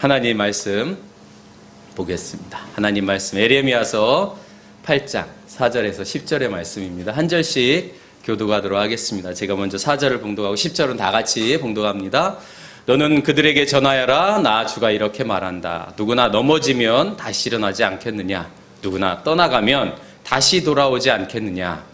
하나님 말씀 보겠습니다. 하나님 말씀 에레미야서 8장 4절에서 10절의 말씀입니다. 한 절씩 교독하도록 하겠습니다. 제가 먼저 4절을 봉독하고 10절은 다 같이 봉독합니다. 너는 그들에게 전하여라. 나 주가 이렇게 말한다. 누구나 넘어지면 다시 일어나지 않겠느냐? 누구나 떠나가면 다시 돌아오지 않겠느냐?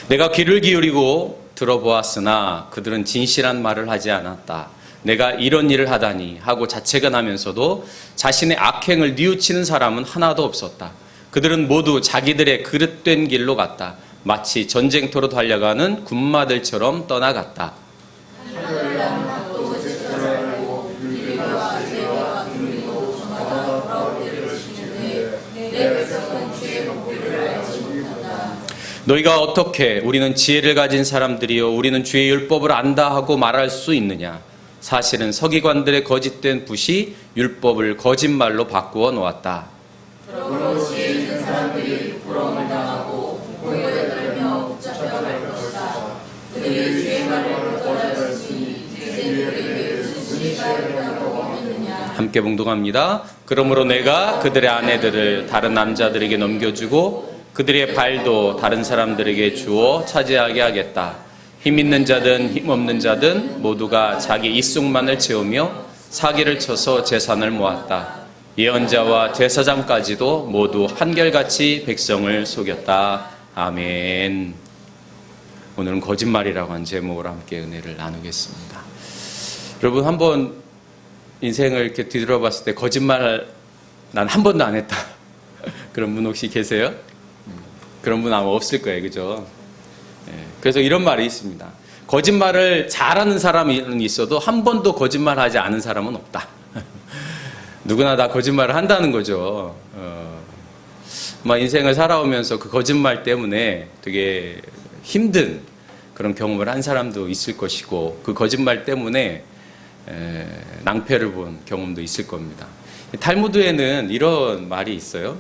내가 귀를 기울이고 들어보았으나 그들은 진실한 말을 하지 않았다. 내가 이런 일을 하다니 하고 자책은 하면서도 자신의 악행을 뉘우치는 사람은 하나도 없었다. 그들은 모두 자기들의 그릇된 길로 갔다. 마치 전쟁터로 달려가는 군마들처럼 떠나갔다. 너희가 어떻게 우리는 지혜를 가진 사람들이요 우리는 주의 율법을 안다 하고 말할 수 있느냐? 사실은 서기관들의 거짓된 붓이 율법을 거짓말로 바꾸어 놓았다. 그러므로 지혜 있는 사람들이 부러움을 당하고 공포에 떨며 붙잡혀갈 것이다. 그들이 주의 말을 거절하였으니 이제 그들에게 무슨 지혜가 있다고 하느냐? 함께 봉독합니다. 그러므로 내가 그들의 아내들을 다른 남자들에게 넘겨주고 그들의 발도 다른 사람들에게 주어 차지하게 하겠다. 힘 있는 자든 힘 없는 자든 모두가 자기 입속만을 채우며 사기를 쳐서 재산을 모았다. 예언자와 제사장까지도 모두 한결같이 백성을 속였다. 아멘. 오늘은 거짓말이라고 한 제목으로 함께 은혜를 나누겠습니다. 여러분 한번 인생을 이렇게 뒤돌아봤을 때 거짓말 난 한 번도 안 했다. 그런 분 혹시 계세요? 그런 분 아마 없을 거예요. 그죠? 그래서 이런 말이 있습니다. 거짓말을 잘하는 사람은 있어도 한 번도 거짓말하지 않은 사람은 없다. 누구나 다 거짓말을 한다는 거죠. 인생을 살아오면서 그 거짓말 때문에 되게 힘든 그런 경험을 한 사람도 있을 것이고 그 거짓말 때문에 낭패를 본 경험도 있을 겁니다. 탈무드에는 이런 말이 있어요.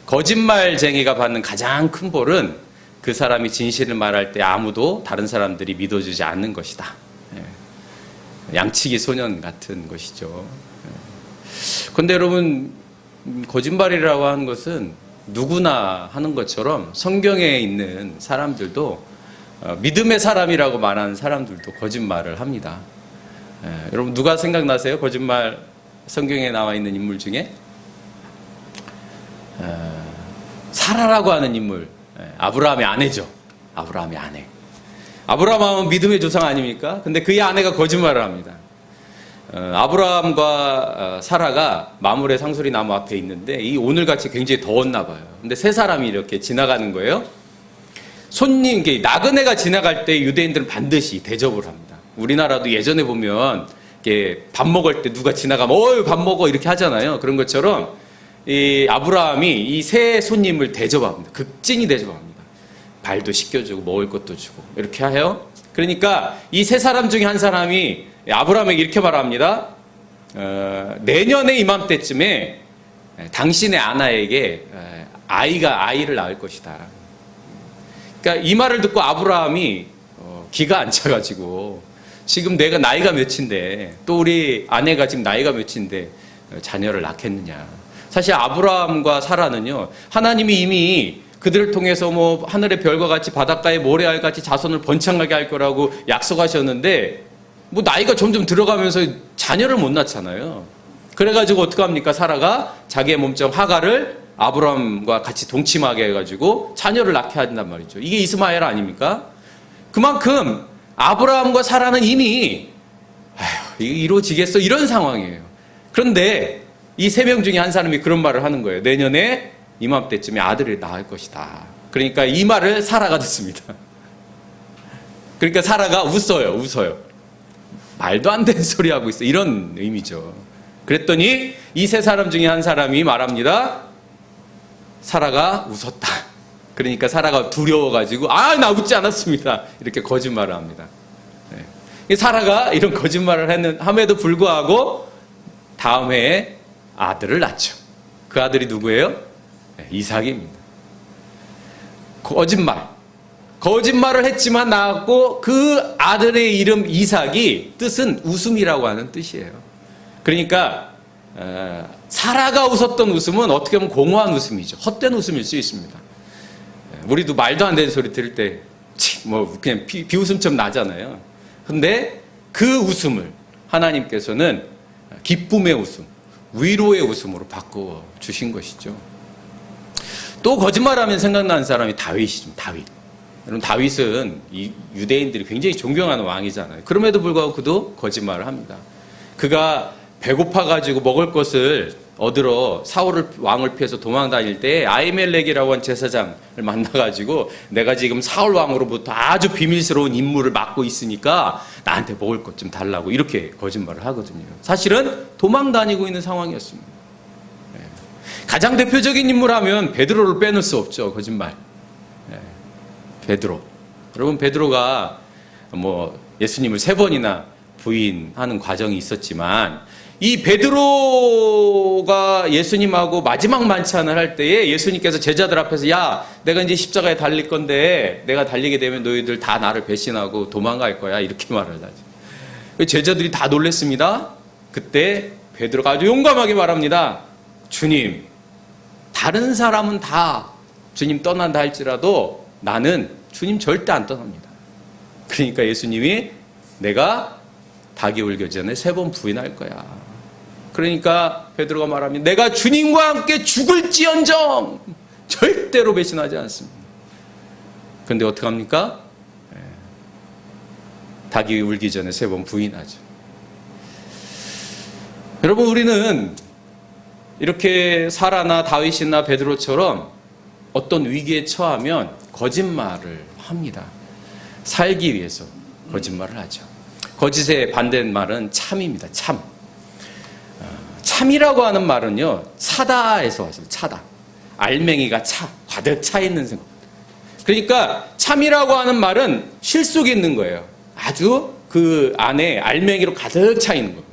거짓말쟁이가 받는 가장 큰 벌은 그 사람이 진실을 말할 때 아무도 다른 사람들이 믿어주지 않는 것이다. 양치기 소년 같은 것이죠. 그런데 여러분 거짓말이라고 하는 것은 누구나 하는 것처럼 성경에 있는 사람들도 믿음의 사람이라고 말하는 사람들도 거짓말을 합니다. 여러분 누가 생각나세요? 거짓말 성경에 나와 있는 인물 중에? 사라라고 하는 인물, 아브라함의 아내죠. 아브라함의 아내. 아브라함은 믿음의 조상 아닙니까? 근데 그의 아내가 거짓말을 합니다. 아브라함과 사라가 마므레 상수리 나무 앞에 있는데 이 오늘같이 굉장히 더웠나 봐요. 근데 세 사람이 이렇게 지나가는 거예요. 손님, 나그네가 지나갈 때 유대인들은 반드시 대접을 합니다. 우리나라도 예전에 보면 밥 먹을 때 누가 지나가면 밥 먹어 이렇게 하잖아요. 그런 것처럼 이 아브라함이 이 세 손님을 대접합니다. 극진히 대접합니다. 발도 씻겨주고 먹을 것도 주고 이렇게 해요. 그러니까 이 세 사람 중에 한 사람이 아브라함에게 이렇게 말합니다. 내년에 이맘때쯤에 당신의 아내에게 아이를 낳을 것이다. 그러니까 이 말을 듣고 아브라함이 기가 안 차가지고 지금 내가 나이가 몇인데 또 우리 아내가 지금 나이가 몇인데 자녀를 낳겠느냐. 사실 아브라함과 사라는요, 하나님이 이미 그들을 통해서 하늘의 별과 같이 바닷가의 모래알 같이 자손을 번창하게 할 거라고 약속하셨는데, 나이가 점점 들어가면서 자녀를 못 낳잖아요. 그래가지고 어떡합니까? 사라가 자기의 몸종 하갈을 아브라함과 같이 동침하게 해가지고 자녀를 낳게 한단 말이죠. 이게 이스마엘 아닙니까? 그만큼 아브라함과 사라는 이미, 이거 이루어지겠어? 이런 상황이에요. 그런데 이 세 명 중에 한 사람이 그런 말을 하는 거예요. 내년에 이맘때쯤에 아들을 낳을 것이다. 그러니까 이 말을 사라가 듣습니다. 그러니까 사라가 웃어요. 말도 안 되는 소리 하고 있어. 이런 의미죠. 그랬더니 이 세 사람 중에 한 사람이 말합니다. 사라가 웃었다. 그러니까 사라가 두려워가지고 나 웃지 않았습니다. 이렇게 거짓말을 합니다. 사라가 이런 거짓말을 함에도 불구하고 다음 해에 아들을 낳죠. 그 아들이 누구예요? 이삭입니다. 거짓말. 거짓말을 했지만 낳았고 그 아들의 이름 이삭이 뜻은 웃음이라고 하는 뜻이에요. 그러니까 사라가 웃었던 웃음은 어떻게 보면 공허한 웃음이죠. 헛된 웃음일 수 있습니다. 우리도 말도 안 되는 소리 들을 때 뭐 그냥 비웃음처럼 나잖아요. 근데 그 웃음을 하나님께서는 기쁨의 웃음, 위로의 웃음으로 바꿔 주신 것이죠. 또 거짓말하면 생각나는 사람이 다윗이죠. 다윗. 여러분, 다윗은 이 유대인들이 굉장히 존경하는 왕이잖아요. 그럼에도 불구하고 그도 거짓말을 합니다. 그가 배고파가지고 먹을 것을 얻으러 사울 왕을 피해서 도망 다닐 때 아히멜렉이라고 하는 제사장을 만나가지고 내가 지금 사울 왕으로부터 아주 비밀스러운 임무를 맡고 있으니까 나한테 먹을 것 좀 달라고 이렇게 거짓말을 하거든요. 사실은 도망 다니고 있는 상황이었습니다. 가장 대표적인 인물하면 베드로를 빼놓을 수 없죠. 거짓말. 베드로. 여러분, 베드로가 뭐 예수님을 3번이나 부인하는 과정이 있었지만 이 베드로가 예수님하고 마지막 만찬을 할 때에 예수님께서 제자들 앞에서 야, 내가 이제 십자가에 달릴 건데 내가 달리게 되면 너희들 다 나를 배신하고 도망갈 거야. 이렇게 말을 하죠. 제자들이 다 놀랐습니다. 그때 베드로가 아주 용감하게 말합니다. 주님, 다른 사람은 다 주님 떠난다 할지라도 나는 주님 절대 안 떠납니다. 그러니까 예수님이 내가 닭이 울기 전에 3번 부인할 거야. 그러니까 베드로가 말합니다. 내가 주님과 함께 죽을지언정 절대로 배신하지 않습니다. 그런데 어떻게 합니까? 닭이 울기 전에 3번 부인하죠. 여러분, 우리는 이렇게 사라나 다윗이나 베드로처럼 어떤 위기에 처하면 거짓말을 합니다. 살기 위해서 거짓말을 하죠. 거짓의 반대말은 참입니다. 참. 참이라고 하는 말은요, 차다에서 왔어요. 차다. 알맹이가 가득 차 있는 생각. 그러니까 참이라고 하는 말은 실 속에 있는 거예요. 아주 그 안에 알맹이로 가득 차 있는 겁니다.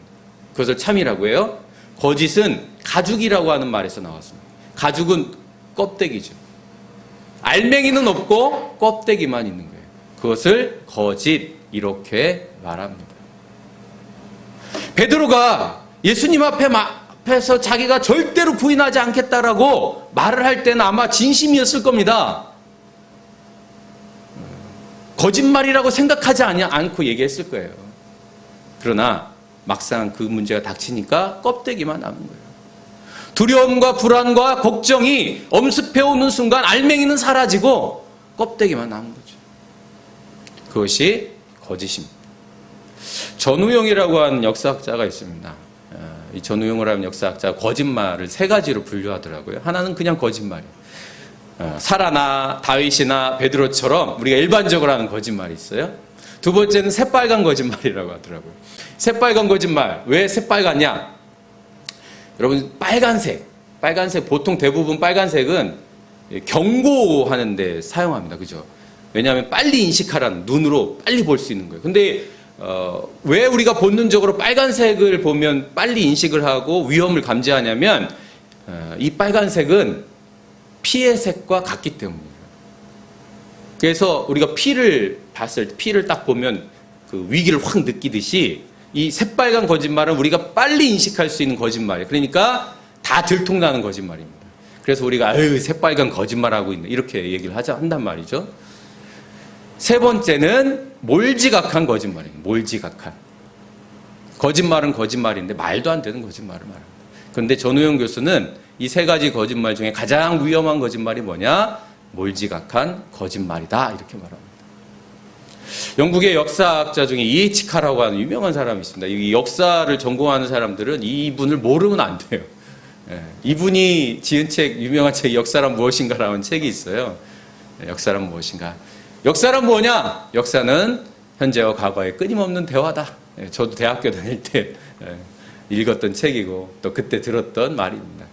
그것을 참이라고 해요. 거짓은 가죽이라고 하는 말에서 나왔습니다. 가죽은 껍데기죠. 알맹이는 없고 껍데기만 있는 거예요. 그것을 거짓 이렇게 말합니다. 베드로가 예수님 앞에서 자기가 절대로 부인하지 않겠다라고 말을 할 때는 아마 진심이었을 겁니다. 거짓말이라고 생각하지 않고 얘기했을 거예요. 그러나 막상 그 문제가 닥치니까 껍데기만 남은 거예요. 두려움과 불안과 걱정이 엄습해오는 순간 알맹이는 사라지고 껍데기만 남은 거죠. 그것이 거짓입니다. 전우용이라고 하는 역사학자가 있습니다. 이 전우용이라는 역사학자가 거짓말을 3가지로 분류하더라고요. 하나는 그냥 거짓말이에요. 사라나 다윗이나 베드로처럼 우리가 일반적으로 하는 거짓말이 있어요. 두 번째는 새빨간 거짓말이라고 하더라고요. 새빨간 거짓말. 왜 새빨갛냐? 여러분, 빨간색 보통 대부분 빨간색은 경고하는 데 사용합니다. 그죠? 왜냐하면 빨리 인식하라는, 눈으로 빨리 볼 수 있는 거예요. 근데 왜 우리가 본능적으로 빨간색을 보면 빨리 인식을 하고 위험을 감지하냐면 이 빨간색은 피의 색과 같기 때문이에요. 그래서 우리가 피를 딱 보면 그 위기를 확 느끼듯이 이 새빨간 거짓말은 우리가 빨리 인식할 수 있는 거짓말이에요. 그러니까 다 들통나는 거짓말입니다. 그래서 우리가 아유, 새빨간 거짓말하고 있네 이렇게 얘기를 한단 말이죠. 3번째는 몰지각한 거짓말입니다. 몰지각한. 거짓말은 거짓말인데 말도 안 되는 거짓말을 말합니다. 그런데 전우영 교수는 이 3가지 거짓말 중에 가장 위험한 거짓말이 뭐냐? 몰지각한 거짓말이다 이렇게 말합니다. 영국의 역사학자 중에 이에치카라고 하는 유명한 사람이 있습니다. 이 역사를 전공하는 사람들은 이분을 모르면 안 돼요. 이분이 지은 책, 유명한 책 역사란 무엇인가라는 책이 있어요. 역사란 무엇인가. 역사란 뭐냐? 역사는 현재와 과거의 끊임없는 대화다. 저도 대학교 다닐 때 읽었던 책이고 또 그때 들었던 말입니다.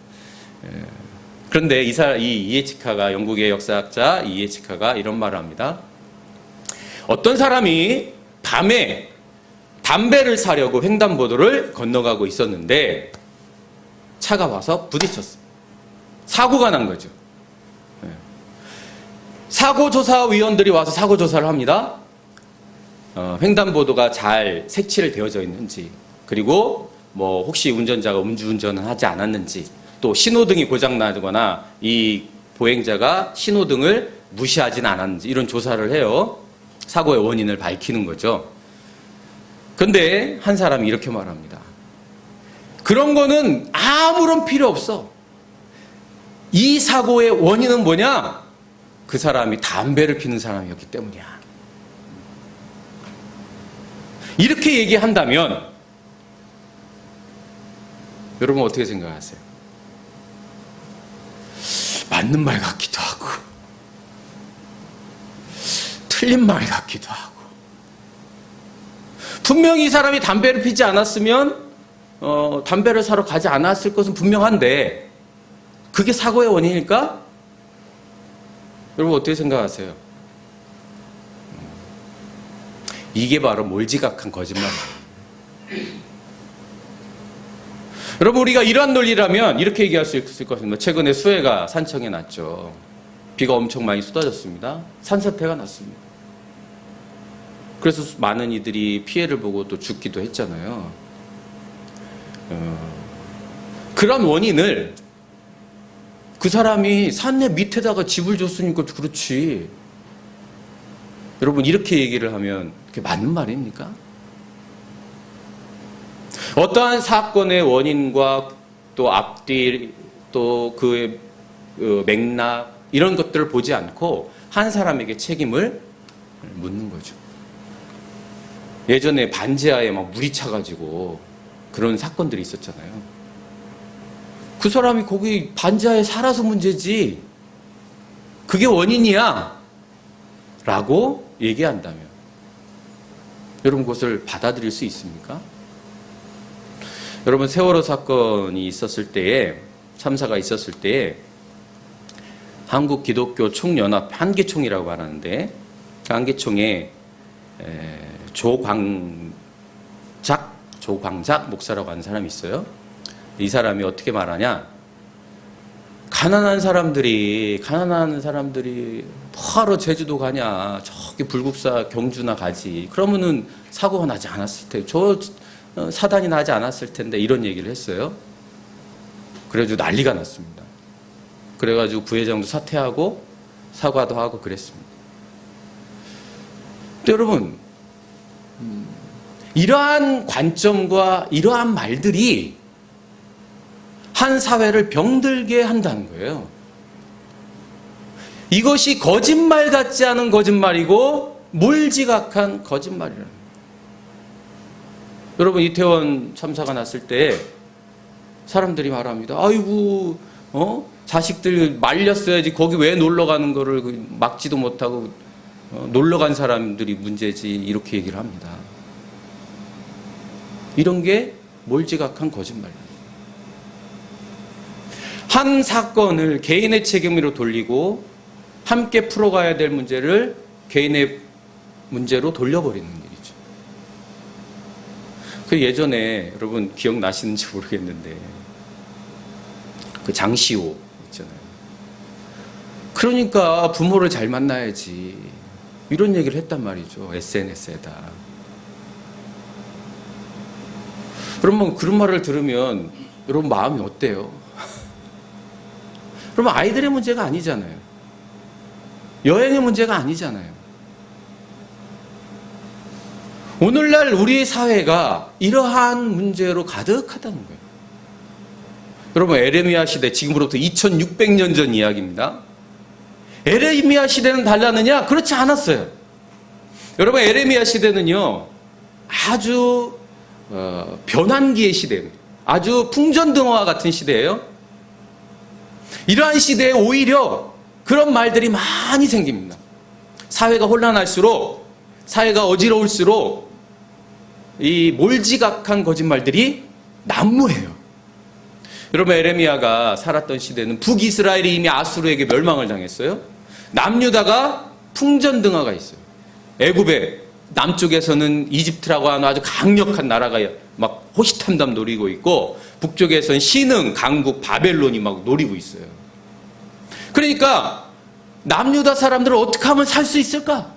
그런데 이에치카가, 영국의 역사학자 이에치카가 이런 말을 합니다. 어떤 사람이 밤에 담배를 사려고 횡단보도를 건너가고 있었는데 차가 와서 부딪혔어요. 사고가 난 거죠. 사고조사위원들이 와서 사고조사를 합니다. 횡단보도가 잘 색칠을 되어져 있는지, 그리고 뭐 혹시 운전자가 음주운전을 하지 않았는지, 또 신호등이 고장나거나 이 보행자가 신호등을 무시하진 않았는지, 이런 조사를 해요. 사고의 원인을 밝히는 거죠. 근데 한 사람이 이렇게 말합니다. 그런 거는 아무런 필요 없어. 이 사고의 원인은 뭐냐? 그 사람이 담배를 피는 사람이었기 때문이야. 이렇게 얘기한다면 여러분 어떻게 생각하세요? 맞는 말 같기도 하고 틀린 말 같기도 하고, 분명히 이 사람이 담배를 피지 않았으면 담배를 사러 가지 않았을 것은 분명한데 그게 사고의 원인일까? 여러분 어떻게 생각하세요? 이게 바로 몰지각한 거짓말이에요. 여러분, 우리가 이러한 논리라면 이렇게 얘기할 수 있을 것 같습니다. 최근에 수해가 산청에 났죠. 비가 엄청 많이 쏟아졌습니다. 산사태가 났습니다. 그래서 많은 이들이 피해를 보고 또 죽기도 했잖아요. 그런 원인을 그 사람이 산내 밑에다가 집을 줬으니까 그렇지. 여러분, 이렇게 얘기를 하면 그게 맞는 말입니까? 어떠한 사건의 원인과 또 앞뒤 또 그의 맥락 이런 것들을 보지 않고 한 사람에게 책임을 묻는 거죠. 예전에 반지하에 막 물이 차가지고 그런 사건들이 있었잖아요. 그 사람이 거기 반지하에 살아서 문제지 그게 원인이야 라고 얘기한다면 여러분 그것을 받아들일 수 있습니까? 여러분, 세월호 사건이 있었을 때에, 참사가 있었을 때에 한국 기독교 총연합 한계총이라고 말하는데 그 한계총에 조광작 목사라고 하는 사람이 있어요. 이 사람이 어떻게 말하냐? 가난한 사람들이 뭐하러 제주도 가냐? 저기 불국사 경주나 가지. 그러면은 사고가 나지 않았을 텐데, 사단이 나지 않았을 텐데, 이런 얘기를 했어요. 그래가지고 난리가 났습니다. 그래가지고 부회장도 사퇴하고 사과도 하고 그랬습니다. 근데 여러분, 이러한 관점과 이러한 말들이 한 사회를 병들게 한다는 거예요. 이것이 거짓말 같지 않은 거짓말이고 몰지각한 거짓말이라는 거예요. 여러분, 이태원 참사가 났을 때 사람들이 말합니다. 아이고, 자식들 말렸어야지. 거기 왜 놀러 가는 거를 막지도 못하고 놀러 간 사람들이 문제지. 이렇게 얘기를 합니다. 이런 게 몰지각한 거짓말이에요. 한 사건을 개인의 책임으로 돌리고 함께 풀어가야 될 문제를 개인의 문제로 돌려버리는 일이죠. 그 예전에 여러분 기억나시는지 모르겠는데 그 장시호 있잖아요. 그러니까 부모를 잘 만나야지 이런 얘기를 했단 말이죠. SNS에다. 그러면 그런 말을 들으면 여러분 마음이 어때요? 그러면 아이들의 문제가 아니잖아요. 여행의 문제가 아니잖아요. 오늘날 우리 사회가 이러한 문제로 가득하다는 거예요. 여러분, 에레미야 시대, 지금으로부터 2600년 전 이야기입니다. 에레미야 시대는 달랐느냐? 그렇지 않았어요. 여러분, 에레미야 시대는요, 아주 변환기의 시대입니다. 아주 풍전등화와 같은 시대예요. 이러한 시대에 오히려 그런 말들이 많이 생깁니다. 사회가 혼란할수록, 사회가 어지러울수록 이 몰지각한 거짓말들이 난무해요. 여러분, 에레미야가 살았던 시대는 북이스라엘이 이미 아수르에게 멸망을 당했어요. 남유다가 풍전등화가 있어요. 애굽의 남쪽에서는 이집트라고 하는 아주 강력한 나라가 막 호시탐탐 노리고 있고, 북쪽에서는 신흥, 강국, 바벨론이 막 노리고 있어요. 그러니까 남유다 사람들을 어떻게 하면 살 수 있을까?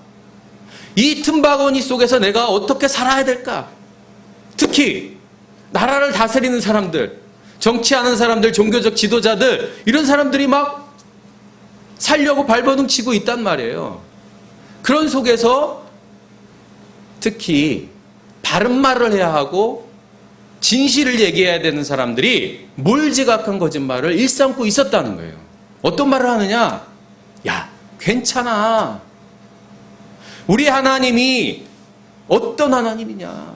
이 틈바구니 속에서 내가 어떻게 살아야 될까? 특히 나라를 다스리는 사람들, 정치하는 사람들, 종교적 지도자들, 이런 사람들이 막 살려고 발버둥 치고 있단 말이에요. 그런 속에서 특히 바른 말을 해야 하고 진실을 얘기해야 되는 사람들이 몰지각한 거짓말을 일삼고 있었다는 거예요. 어떤 말을 하느냐? 야, 괜찮아. 우리 하나님이 어떤 하나님이냐?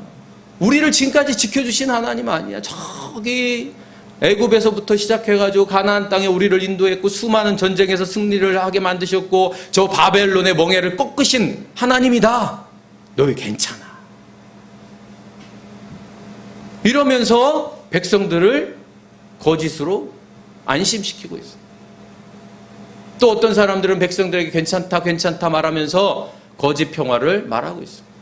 우리를 지금까지 지켜주신 하나님 아니야. 저기 애굽에서부터 시작해가지고 가나안 땅에 우리를 인도했고 수많은 전쟁에서 승리를 하게 만드셨고 저 바벨론의 멍에를 꺾으신 하나님이다. 너희 괜찮아. 이러면서 백성들을 거짓으로 안심시키고 있어요. 또 어떤 사람들은 백성들에게 괜찮다 괜찮다 말하면서 거짓 평화를 말하고 있습니다.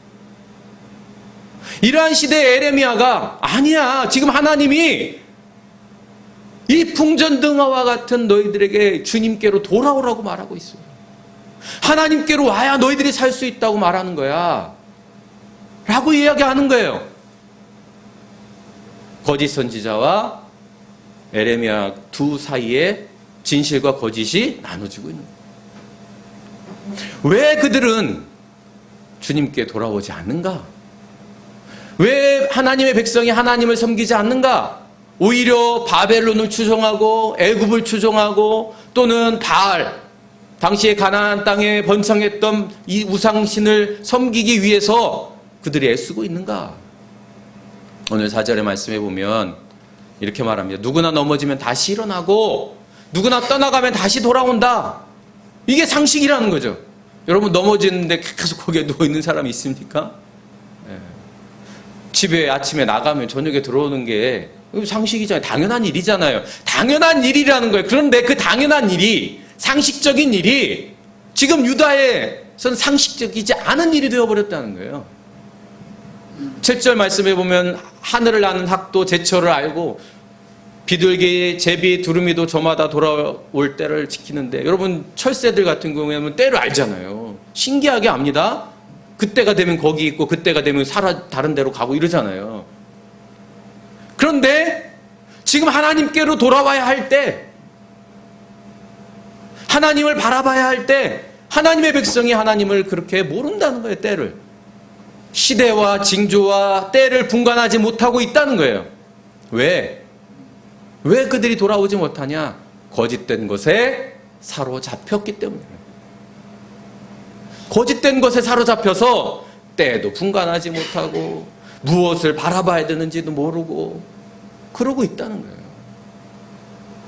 이러한 시대에 에레미야가 아니야, 지금 하나님이 이 풍전등화와 같은 너희들에게 주님께로 돌아오라고 말하고 있어요. 하나님께로 와야 너희들이 살 수 있다고 말하는 거야 라고 이야기하는 거예요. 거짓 선지자와 에레미야 두 사이에 진실과 거짓이 나눠지고 있는 거예요. 왜 그들은 주님께 돌아오지 않는가? 왜 하나님의 백성이 하나님을 섬기지 않는가? 오히려 바벨론을 추종하고 애굽을 추종하고 또는 바알, 당시에 가나안 땅에 번성했던 이 우상신을 섬기기 위해서 그들이 애쓰고 있는가? 오늘 4절의 말씀에 보면 이렇게 말합니다. 누구나 넘어지면 다시 일어나고 누구나 떠나가면 다시 돌아온다. 이게 상식이라는 거죠. 여러분 넘어지는데 계속 거기에 누워있는 사람이 있습니까? 집에 아침에 나가면 저녁에 들어오는 게 상식이잖아요. 당연한 일이잖아요. 당연한 일이라는 거예요. 그런데 그 당연한 일이, 상식적인 일이 지금 유다에선 상식적이지 않은 일이 되어버렸다는 거예요. 7절 말씀에 보면 하늘을 나는 학도 제철을 알고 비둘기, 제비, 두루미도 저마다 돌아올 때를 지키는데, 여러분 철새들 같은 경우에는 때를 알잖아요. 신기하게 압니다. 그때가 되면 거기 있고 그때가 되면 다른 데로 가고 이러잖아요. 그런데 지금 하나님께로 돌아와야 할 때, 하나님을 바라봐야 할 때 하나님의 백성이 하나님을 그렇게 모른다는 거예요. 때를, 시대와 징조와 때를 분간하지 못하고 있다는 거예요. 왜 그들이 돌아오지 못하냐? 거짓된 것에 사로잡혔기 때문이에요. 거짓된 것에 사로잡혀서 때도 분간하지 못하고 무엇을 바라봐야 되는지도 모르고 그러고 있다는 거예요.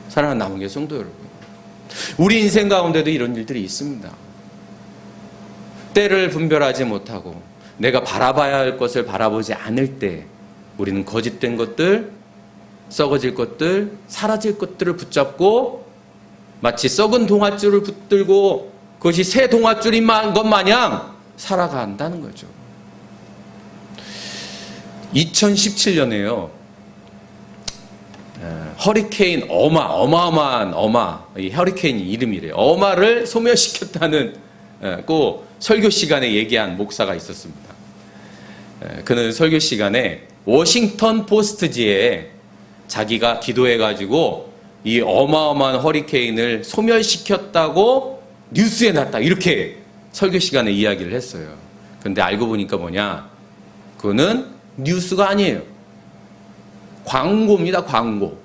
사랑하는 남은교회 성도 여러분, 우리 인생 가운데도 이런 일들이 있습니다. 때를 분별하지 못하고 내가 바라봐야 할 것을 바라보지 않을 때 우리는 거짓된 것들, 썩어질 것들, 사라질 것들을 붙잡고 마치 썩은 동아줄을 붙들고 그것이 새 동아줄인 것 마냥 살아간다는 거죠. 2017년에요. 허리케인 어마어마한 이 허리케인 이름이래요. 어마를 소멸시켰다는 그 설교 시간에 얘기한 목사가 있었습니다. 그는 설교 시간에 워싱턴 포스트지에 자기가 기도해가지고 이 어마어마한 허리케인을 소멸시켰다고 뉴스에 났다, 이렇게 설교 시간에 이야기를 했어요. 근데 알고 보니까 뭐냐, 그거는 뉴스가 아니에요. 광고입니다. 광고.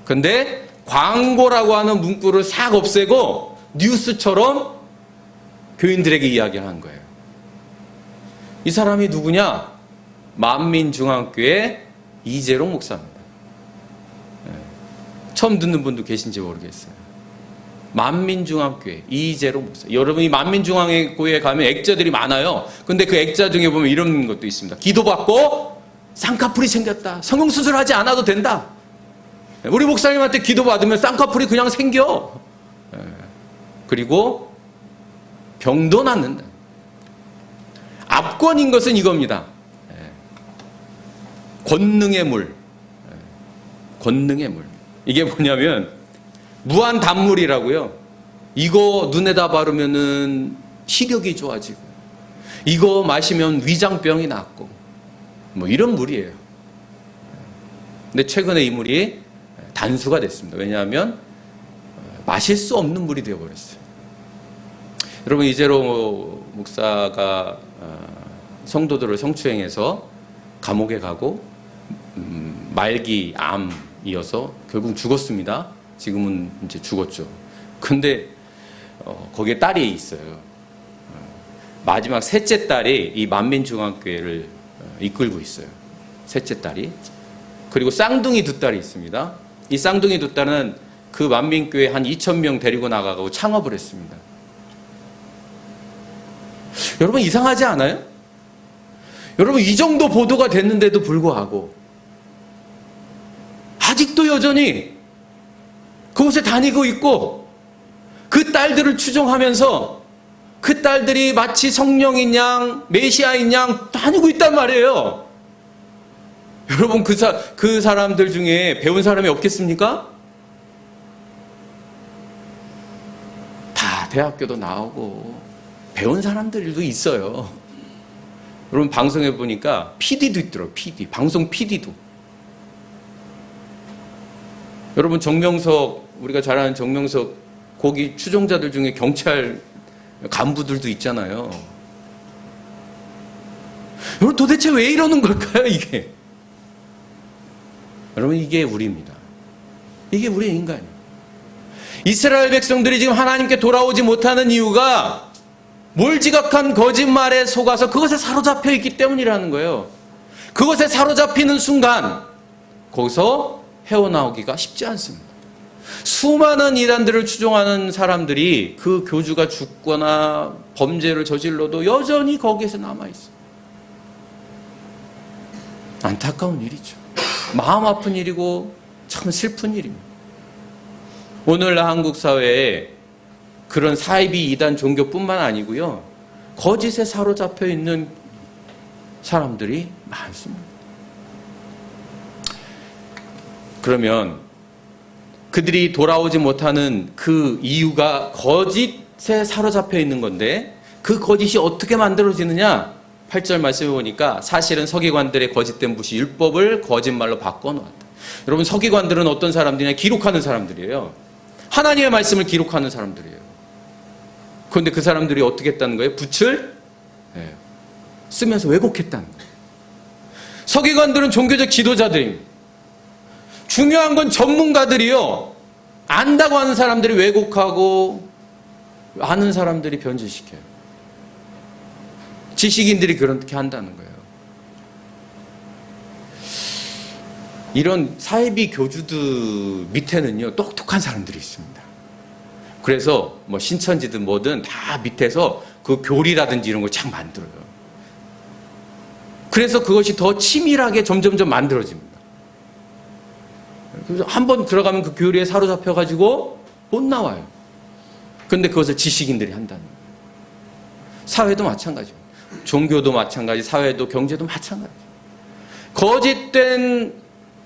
근데 광고라고 하는 문구를 싹 없애고 뉴스처럼 교인들에게 이야기를 한 거예요. 이 사람이 누구냐? 만민중앙교회 이재롱 목사입니다. 처음 듣는 분도 계신지 모르겠어요. 만민중앙교회 이재롱 목사. 여러분이 만민중앙교회에 가면 액자들이 많아요. 근데 그 액자 중에 보면 이런 것도 있습니다. 기도받고 쌍꺼풀이 생겼다. 성형수술하지 않아도 된다. 우리 목사님한테 기도받으면 쌍꺼풀이 그냥 생겨. 그리고 병도 낫는다. 압권인 것은 이겁니다. 권능의 물. 권능의 물. 이게 뭐냐면 무한 단물이라고요. 이거 눈에다 바르면은 시력이 좋아지고, 이거 마시면 위장병이 낫고, 뭐 이런 물이에요. 근데 최근에 이 물이 단수가 됐습니다. 왜냐하면 마실 수 없는 물이 되어버렸어요. 여러분, 이재로 목사가 성도들을 성추행해서 감옥에 가고 말기 암이어서 결국 죽었습니다. 지금은 이제 죽었죠. 근데 거기에 딸이 있어요. 마지막 셋째 딸이 이 만민중앙교회를 이끌고 있어요. 셋째 딸이. 그리고 쌍둥이 두 딸이 있습니다. 이 쌍둥이 두 딸은 그 만민교회 한 2,000명 데리고 나가고 창업을 했습니다. 여러분, 이상하지 않아요? 여러분, 이 정도 보도가 됐는데도 불구하고 아직도 여전히 그곳에 다니고 있고, 그 딸들을 추종하면서 그 딸들이 마치 성령인 양, 메시아인 양 다니고 있단 말이에요. 여러분, 그 사람들 중에 배운 사람이 없겠습니까? 다 대학교도 나오고 배운 사람들도 있어요. 여러분, 방송에 보니까 PD도 있더라고요. PD, 방송 PD도. 여러분, 정명석, 우리가 잘 아는 정명석, 거기 추종자들 중에 경찰 간부들도 있잖아요. 여러분, 도대체 왜 이러는 걸까요, 이게? 여러분, 이게 우리입니다. 이게 우리의 인간이에요. 이스라엘 백성들이 지금 하나님께 돌아오지 못하는 이유가 몰지각한 거짓말에 속아서 그것에 사로잡혀 있기 때문이라는 거예요. 그것에 사로잡히는 순간 거기서 헤어나오기가 쉽지 않습니다. 수많은 이단들을 추종하는 사람들이 그 교주가 죽거나 범죄를 저질러도 여전히 거기에서 남아있어요. 안타까운 일이죠. 마음 아픈 일이고 참 슬픈 일입니다. 오늘날 한국 사회에 그런 사이비 이단 종교뿐만 아니고요, 거짓에 사로잡혀 있는 사람들이 많습니다. 그러면 그들이 돌아오지 못하는 그 이유가 거짓에 사로잡혀 있는 건데, 그 거짓이 어떻게 만들어지느냐? 8절 말씀해 보니까 사실은 서기관들의 거짓된 붓이 율법을 거짓말로 바꿔놓았다. 여러분, 서기관들은 어떤 사람들이냐? 기록하는 사람들이에요. 하나님의 말씀을 기록하는 사람들이에요. 그런데 그 사람들이 어떻게 했다는 거예요? 붓을 쓰면서 왜곡했다는 거예요. 서기관들은 종교적 지도자들입니다. 중요한 건 전문가들이요, 안다고 하는 사람들이 왜곡하고 아는 사람들이 변질시켜요. 지식인들이 그렇게 한다는 거예요. 이런 사이비 교주들 밑에는요, 똑똑한 사람들이 있습니다. 그래서 뭐 신천지든 뭐든 다 밑에서 그 교리라든지 이런 걸 참 만들어요. 그래서 그것이 더 치밀하게 점점점 만들어집니다. 그래서 한번 들어가면 그 교리에 사로잡혀가지고 못 나와요. 그런데 그것을 지식인들이 한다는 거예요. 사회도 마찬가지입니다. 종교도 마찬가지, 사회도, 경제도 마찬가지. 거짓된,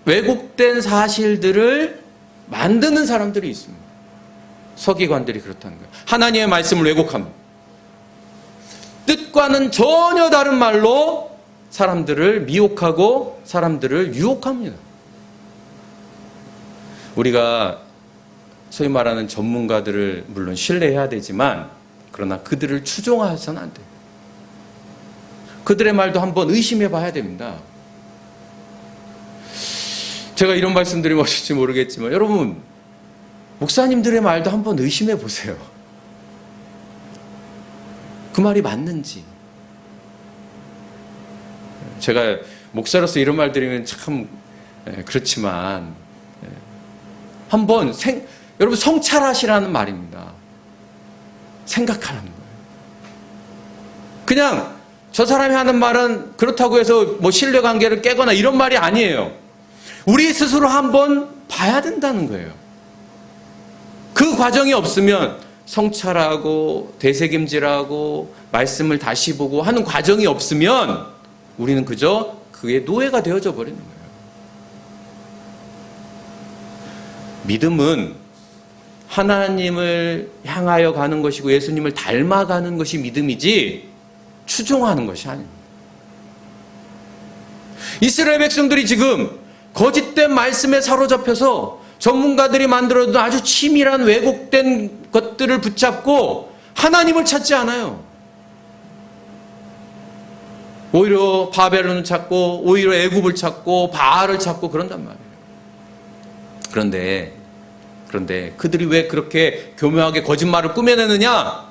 왜곡된 사실들을 만드는 사람들이 있습니다. 서기관들이 그렇다는 거예요. 하나님의 말씀을 왜곡합니다. 뜻과는 전혀 다른 말로 사람들을 미혹하고 사람들을 유혹합니다. 우리가 소위 말하는 전문가들을 물론 신뢰해야 되지만, 그러나 그들을 추종해서는 안 돼요. 그들의 말도 한번 의심해 봐야 됩니다. 제가 이런 말씀 드리면 어떨지 모르겠지만, 여러분, 목사님들의 말도 한번 의심해 보세요. 그 말이 맞는지. 제가 목사로서 이런 말 드리면 참 그렇지만, 한번 여러분, 성찰하시라는 말입니다. 생각하라는 거예요. 그냥 저 사람이 하는 말은 그렇다고 해서 뭐 신뢰관계를 깨거나 이런 말이 아니에요. 우리 스스로 한번 봐야 된다는 거예요. 그 과정이 없으면, 성찰하고 되새김질하고 말씀을 다시 보고 하는 과정이 없으면 우리는 그저 그의 노예가 되어져 버리는 거예요. 믿음은 하나님을 향하여 가는 것이고 예수님을 닮아가는 것이 믿음이지 추종하는 것이 아닙니다. 이스라엘 백성들이 지금 거짓된 말씀에 사로잡혀서 전문가들이 만들어둔 아주 치밀한 왜곡된 것들을 붙잡고 하나님을 찾지 않아요. 오히려 바벨론을 찾고 오히려 애굽을 찾고 바알을 찾고 그런단 말이에요. 그런데 그들이 왜 그렇게 교묘하게 거짓말을 꾸며내느냐?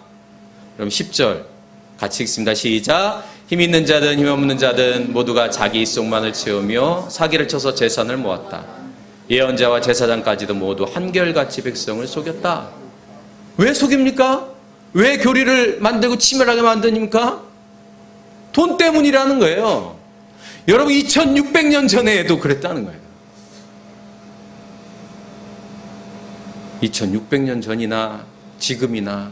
그럼 10절 같이 읽습니다. 시작. 힘 있는 자든 힘 없는 자든 모두가 자기 속만을 채우며 사기를 쳐서 재산을 모았다. 예언자와 제사장까지도 모두 한결같이 백성을 속였다. 왜 속입니까? 왜 교리를 만들고 치밀하게 만드니까? 돈 때문이라는 거예요. 여러분 2600년 전에도 그랬다는 거예요. 2600년 전이나 지금이나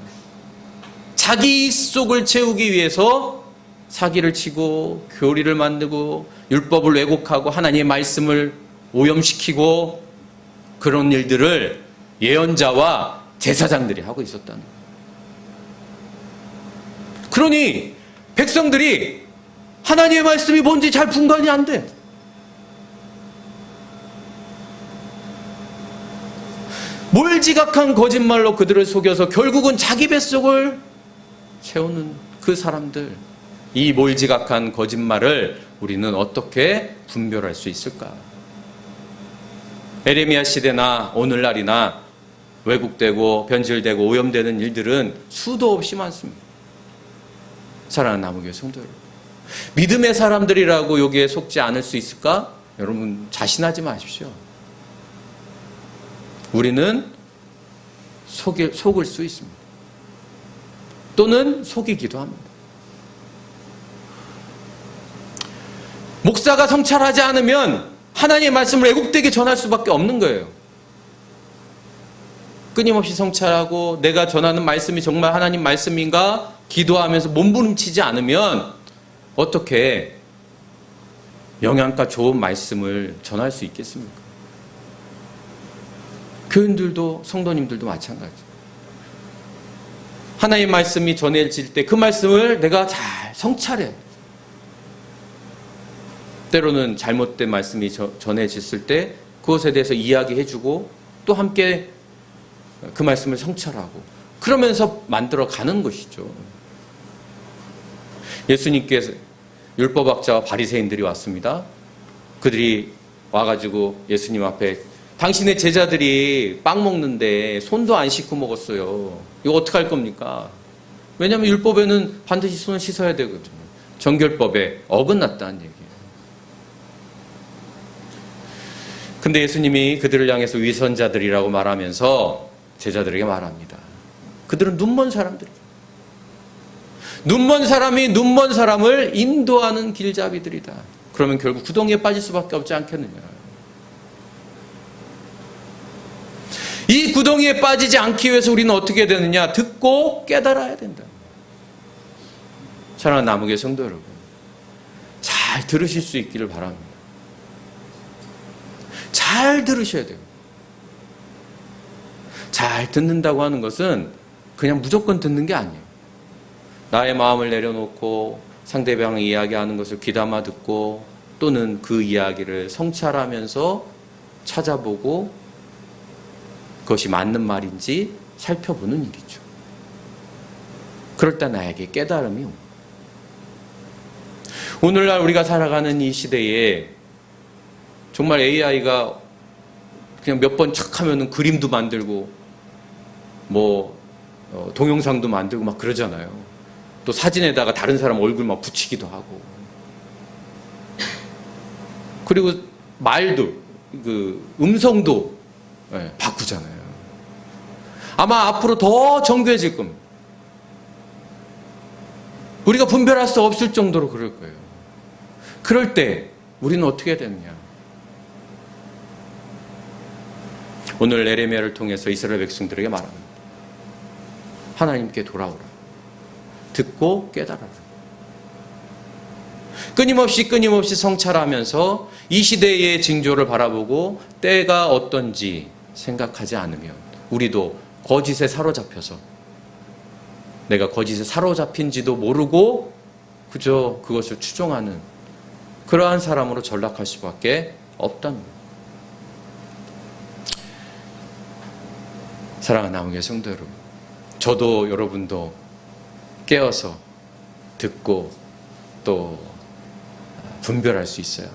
자기 속을 채우기 위해서 사기를 치고 교리를 만들고 율법을 왜곡하고 하나님의 말씀을 오염시키고 그런 일들을 예언자와 제사장들이 하고 있었다는 거예요. 그러니 백성들이 하나님의 말씀이 뭔지 잘 분간이 안 돼. 몰지각한 거짓말로 그들을 속여서 결국은 자기 뱃속을 채우는 그 사람들, 이 몰지각한 거짓말을 우리는 어떻게 분별할 수 있을까? 에레미야 시대나 오늘날이나 왜곡되고 변질되고 오염되는 일들은 수도 없이 많습니다. 사랑하는 남우교회 성도 여러분, 믿음의 사람들이라고 여기에 속지 않을 수 있을까? 여러분 자신하지 마십시오. 우리는 속을 수 있습니다. 또는 속이기도 합니다. 목사가 성찰하지 않으면 하나님의 말씀을 왜곡되게 전할 수밖에 없는 거예요. 끊임없이 성찰하고 내가 전하는 말씀이 정말 하나님 말씀인가 기도하면서 몸부림치지 않으면 어떻게 영양가 좋은 말씀을 전할 수 있겠습니까? 교인들도 성도님들도 마찬가지. 하나님의 말씀이 전해질 때 그 말씀을 내가 잘 성찰해. 때로는 잘못된 말씀이 전해졌을 때 그것에 대해서 이야기해주고 또 함께 그 말씀을 성찰하고 그러면서 만들어가는 것이죠. 예수님께서 율법학자와 바리새인들이 왔습니다. 그들이 와가지고 예수님 앞에 당신의 제자들이 빵 먹는데 손도 안 씻고 먹었어요. 이거 어떻게 할 겁니까? 왜냐하면 율법에는 반드시 손을 씻어야 되거든요. 정결법에 어긋났다는 얘기예요. 근데 예수님이 그들을 향해서 위선자들이라고 말하면서 제자들에게 말합니다. 그들은 눈먼 사람들이에요. 눈먼 사람이 눈먼 사람을 인도하는 길잡이들이다. 그러면 결국 구덩이에 빠질 수밖에 없지 않겠느냐. 이 구덩이에 빠지지 않기 위해서 우리는 어떻게 되느냐? 듣고 깨달아야 된다. 사랑하는 남우교회 성도 여러분, 잘 들으실 수 있기를 바랍니다. 잘 들으셔야 돼요. 잘 듣는다고 하는 것은 그냥 무조건 듣는 게 아니에요. 나의 마음을 내려놓고 상대방이 이야기하는 것을 귀담아 듣고 또는 그 이야기를 성찰하면서 찾아보고 그것이 맞는 말인지 살펴보는 일이죠. 그럴 때 나에게 깨달음이 옵니다. 오늘날 우리가 살아가는 이 시대에 정말 AI가 그냥 몇 번 척하면은 그림도 만들고 동영상도 만들고 막 그러잖아요. 또 사진에다가 다른 사람 얼굴 막 붙이기도 하고. 그리고 말도 음성도 바꾸잖아요. 아마 앞으로 더 정교해질 겁니다. 우리가 분별할 수 없을 정도로 그럴 거예요. 그럴 때 우리는 어떻게 되느냐? 오늘 에레미야를 통해서 이스라엘 백성들에게 말합니다. 하나님께 돌아오라. 듣고 깨달아라. 끊임없이 성찰하면서 이 시대의 징조를 바라보고 때가 어떤지 생각하지 않으면 우리도 거짓에 사로잡혀서 내가 거짓에 사로잡힌지도 모르고 그저 그것을 추종하는 그러한 사람으로 전락할 수밖에 없답니다. 사랑하는 남은교회 성도 여러분, 저도 여러분도 깨어서 듣고 또 분별할 수 있어요.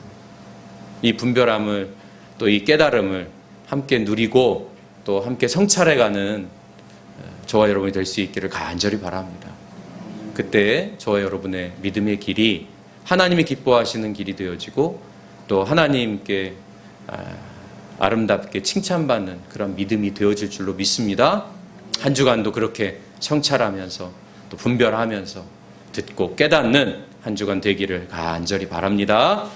이 분별함을 또 이 깨달음을 함께 누리고 또 함께 성찰해가는 저와 여러분이 될 수 있기를 간절히 바랍니다. 그때 저와 여러분의 믿음의 길이 하나님이 기뻐하시는 길이 되어지고 또 하나님께 아름답게 칭찬받는 그런 믿음이 되어질 줄로 믿습니다. 한 주간도 그렇게 성찰하면서 또 분별하면서 듣고 깨닫는 한 주간 되기를 간절히 바랍니다.